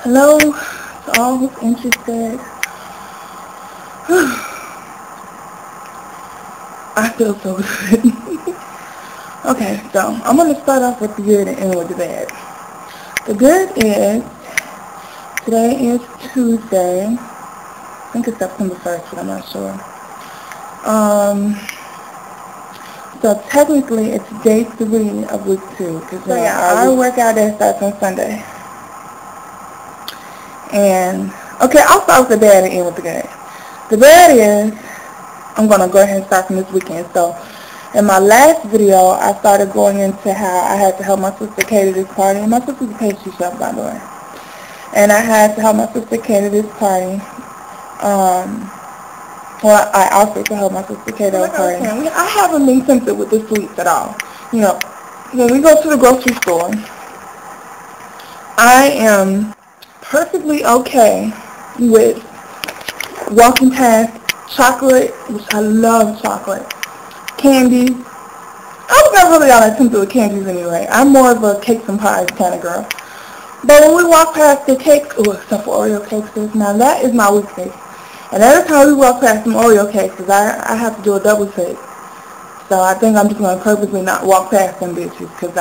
Hello to all who's interested. I feel so good. Okay, so I'm going to start off with the good and end with the bad. The good is, today is Tuesday. I think it's September 1st, but I'm not sure. So technically it's day 3 of week 2. So yeah, our workout day starts on Sunday. And, okay, I'll start with the bad and end with the good. The bad is, I'm going to go ahead and start from this weekend. So, in my last video, I started going into how I had to help my sister cater this party. And my sister's a pastry chef, by the way. And I had to help my sister cater this party. Well, I offered to help my sister cater the party. I haven't been tempted with the sweets at all. You know, when we go to the grocery store, I am perfectly okay with walking past chocolate, which I love chocolate, candies. I was never really all that tempted with candies anyway. I'm more of a cakes and pies kind of girl. But when we walk past the cakes, except for Oreo cakes, now that is my weakness. And every time we walk past some Oreo cakes, I have to do a double take. So I think I'm just going to purposely not walk past them bitches, because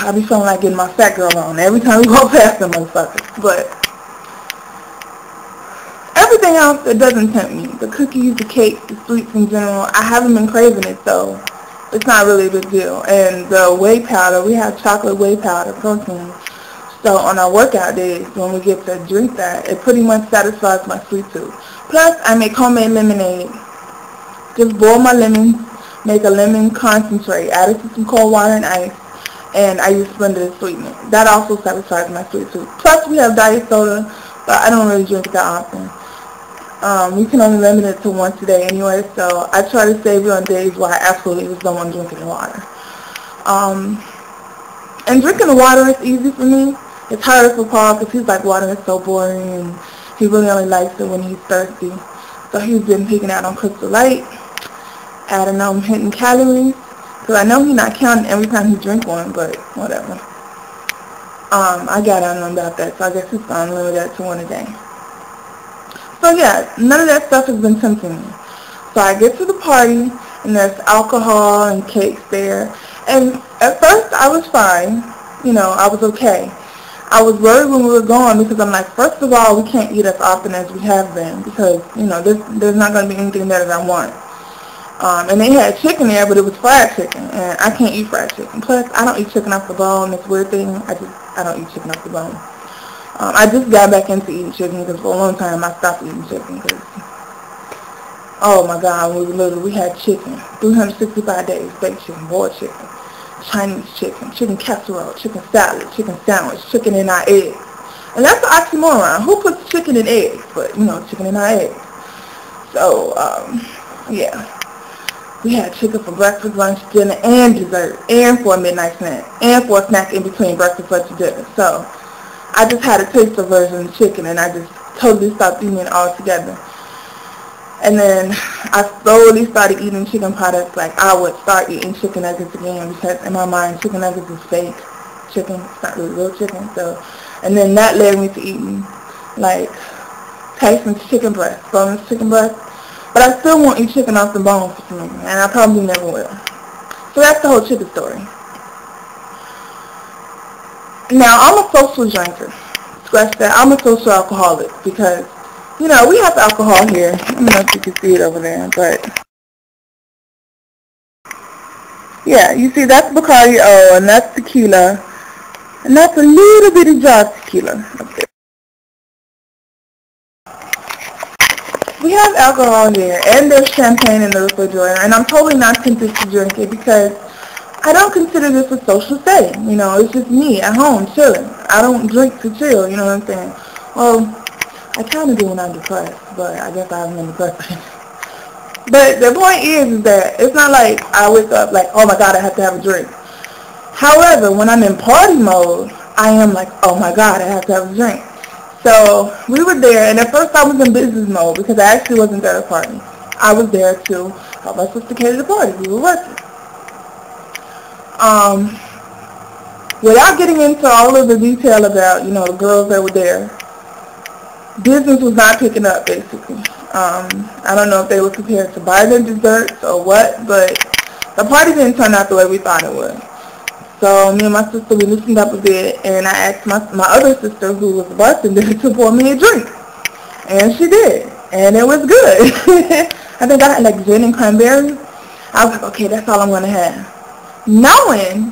I be feeling like getting my fat girl on every time we walk past them motherfuckers. But everything else, it doesn't tempt me. The cookies, the cakes, the sweets in general, I haven't been craving it, so it's not really a big deal. And the whey powder, we have chocolate whey powder protein. So on our workout days, when we get to drink that, it pretty much satisfies my sweet tooth. Plus, I make homemade lemonade. Just boil my lemons, make a lemon concentrate, add it to some cold water and ice, and I use Splenda to sweeten it. That also satisfies my sweet tooth. Plus, we have diet soda, but I don't really drink it that often. You can only limit it to once a day anyway, so I try to save it on days where I absolutely just don't want to drink any water. And drinking the water is easy for me. It's harder for Paul because he's like, water is so boring, and he really only likes it when he's thirsty. So he's been picking out on Crystal Light, adding on hidden calories, because I know he's not counting every time he drinks one, but whatever. I got on him about that, so I guess he's going to limit that to one a day. So yeah, none of that stuff has been tempting me. So I get to the party, and there's alcohol and cakes there. And at first, I was fine. You know, I was okay. I was worried when we were going because I'm like, first of all, we can't eat as often as we have been because, you know, there's not going to be anything there that I want. And they had chicken there, but it was fried chicken, and I can't eat fried chicken. Plus, I don't eat chicken off the bone. It's a weird thing. I don't eat chicken off the bone. I just got back into eating chicken because for a long time I stopped eating chicken because, oh my God, we had chicken 365 days, baked chicken, boiled chicken, Chinese chicken, chicken casserole, chicken salad, chicken sandwich, chicken in our eggs. And that's an oxymoron. Who puts chicken in eggs? But, you know, chicken in our eggs. So, yeah. We had chicken for breakfast, lunch, dinner, and dessert, and for a midnight snack, and for a snack in between breakfast, lunch, and dinner. So, I just had a taster version of chicken, and I just totally stopped eating it altogether. And then I slowly started eating chicken products. Like, I would start eating chicken nuggets again because in my mind, chicken nuggets is fake chicken. It's not really real chicken. So, and then that led me to eating, like, Tyson's chicken breast, boneless chicken breast. But I still won't eat chicken off the bone for some reason, and I probably never will. So that's the whole chicken story. Now, I'm a social drinker. Scratch that. I'm a social alcoholic because, you know, we have alcohol here. I don't know if you can see it over there, but yeah, you see that's Bacardi O, and that's tequila, and that's a little bitty jar of tequila up there. We have alcohol here, and there's champagne in the refrigerator, and I'm totally not tempted to drink it because I don't consider this a social setting. You know, it's just me at home chilling. I don't drink to chill, you know what I'm saying? Well, I kind of do when I'm depressed, but I guess I haven't been depressed. But the point is that it's not like I wake up like, oh my God, I have to have a drink. However, when I'm in party mode, I am like, oh my God, I have to have a drink. So we were there, and at first I was in business mode because I actually wasn't there at a party. I was there to help my sister cater the party. We were working. Without getting into all of the detail about, you know, the girls that were there, business was not picking up, basically. I don't know if they were prepared to buy their desserts or what, but the party didn't turn out the way we thought it would. So me and my sister, we loosened up a bit, and I asked my other sister, who was a bartender, to pour me a drink. And she did. And it was good. I think I had like gin and cranberry. I was like, okay, that's all I'm going to have. Knowing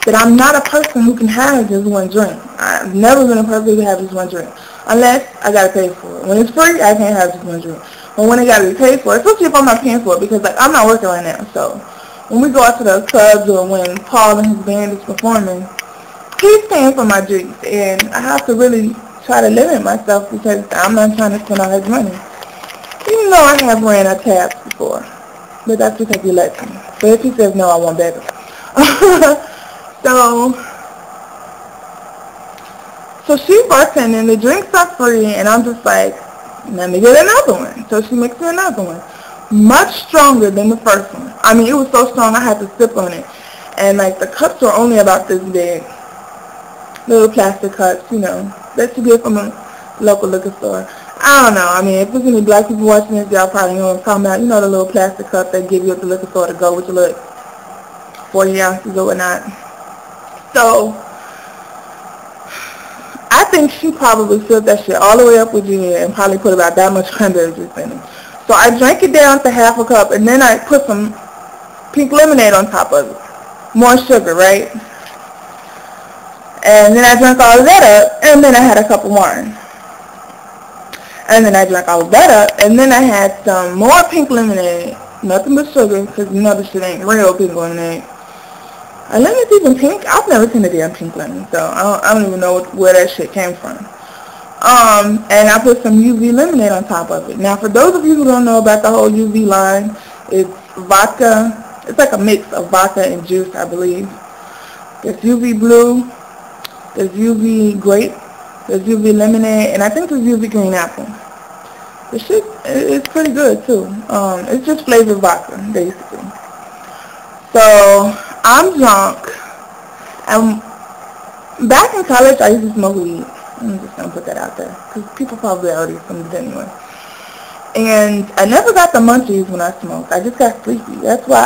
that I'm not a person who can have just one drink. I've never been a person who can have just one drink. Unless I got to pay for it. When it's free, I can't have just one drink. But when it got to be paid for, especially if I'm not paying for it, because like I'm not working right now. So when we go out to the clubs or when Paul and his band is performing, he's paying for my drinks. And I have to really try to limit myself because I'm not trying to spend all his money. Even though I have ran a tabs before. But that's because he lets me. But if he says no, I won't beg him. So she's bartending, the drinks are free, and I'm just like, let me get another one. So she makes me another one. Much stronger than the first one. I mean, it was so strong I had to sip on it. And like the cups were only about this big. Little plastic cups, you know, that you get from a local liquor store. I don't know. I mean, if there's any black people watching this, y'all probably know what I'm talking about. You know the little plastic cups they give you at the liquor store to go with your little 40 ounces or whatnot. So I think she probably filled that shit all the way up with gin and probably put about that much cranberry juice in it. So I drank it down to half a cup, and then I put some pink lemonade on top of it. More sugar, right? And then I drank all of that up, and then I had a cup of wine. And then I drank all of that up, and then I had some more pink lemonade. Nothing but sugar, because you know this shit ain't real pink lemonade. A lemon's even pink? I've never seen a damn pink lemon, so I don't even know where that shit came from. And I put some UV lemonade on top of it. Now, for those of you who don't know about the whole UV line, it's vodka. It's like a mix of vodka and juice, I believe. There's UV blue, there's UV grape, there's UV lemonade, and I think there's UV green apple. The shit is pretty good, too. It's just flavored vodka, basically. So I'm drunk, and back in college I used to smoke weed. I'm just going to put that out there, because people probably already smoked it anyway. And I never got the munchies when I smoked. I just got sleepy. That's why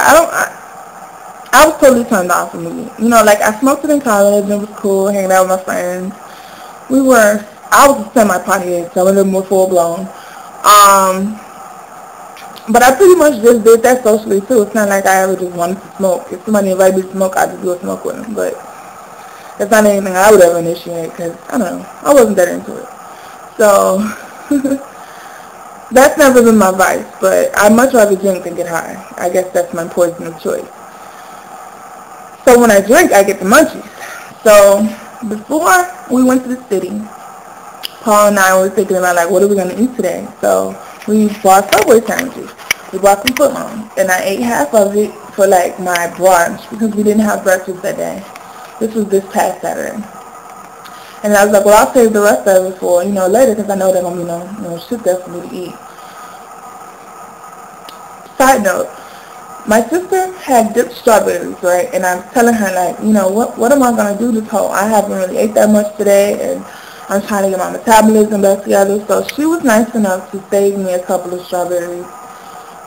I was totally turned off from weed. You know, like I smoked it in college, and it was cool, hanging out with my friends. I was a semi-pothead, some of them were full blown. But I pretty much just did that socially too. It's not like I ever just wanted to smoke. If somebody invited me to smoke, I'd just do a smoke with them. But it's not anything I would ever initiate because, I don't know, I wasn't that into it. So, that's never been my vice. But I'd much rather drink than get high. I guess that's my poison of choice. So when I drink, I get the munchies. So before we went to the city, Paul and I were thinking about, like, what are we going to eat today? So we bought Subway sandwiches. We bought some footlong, and I ate half of it for, like, my brunch because we didn't have breakfast that day. This was this past Saturday. And I was like, well, I'll save the rest of it for, later because I know they're going to be, shit there for me to eat. Side note, my sister had dipped strawberries, right? And I was telling her, like, what am I going to do this whole? I haven't really ate that much today, and I'm trying to get my metabolism back together. So she was nice enough to save me a couple of strawberries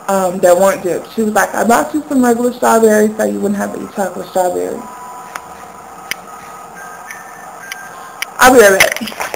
that weren't dipped. She was like, I bought you some regular strawberries so you wouldn't have to eat chocolate strawberries. I'll be right back.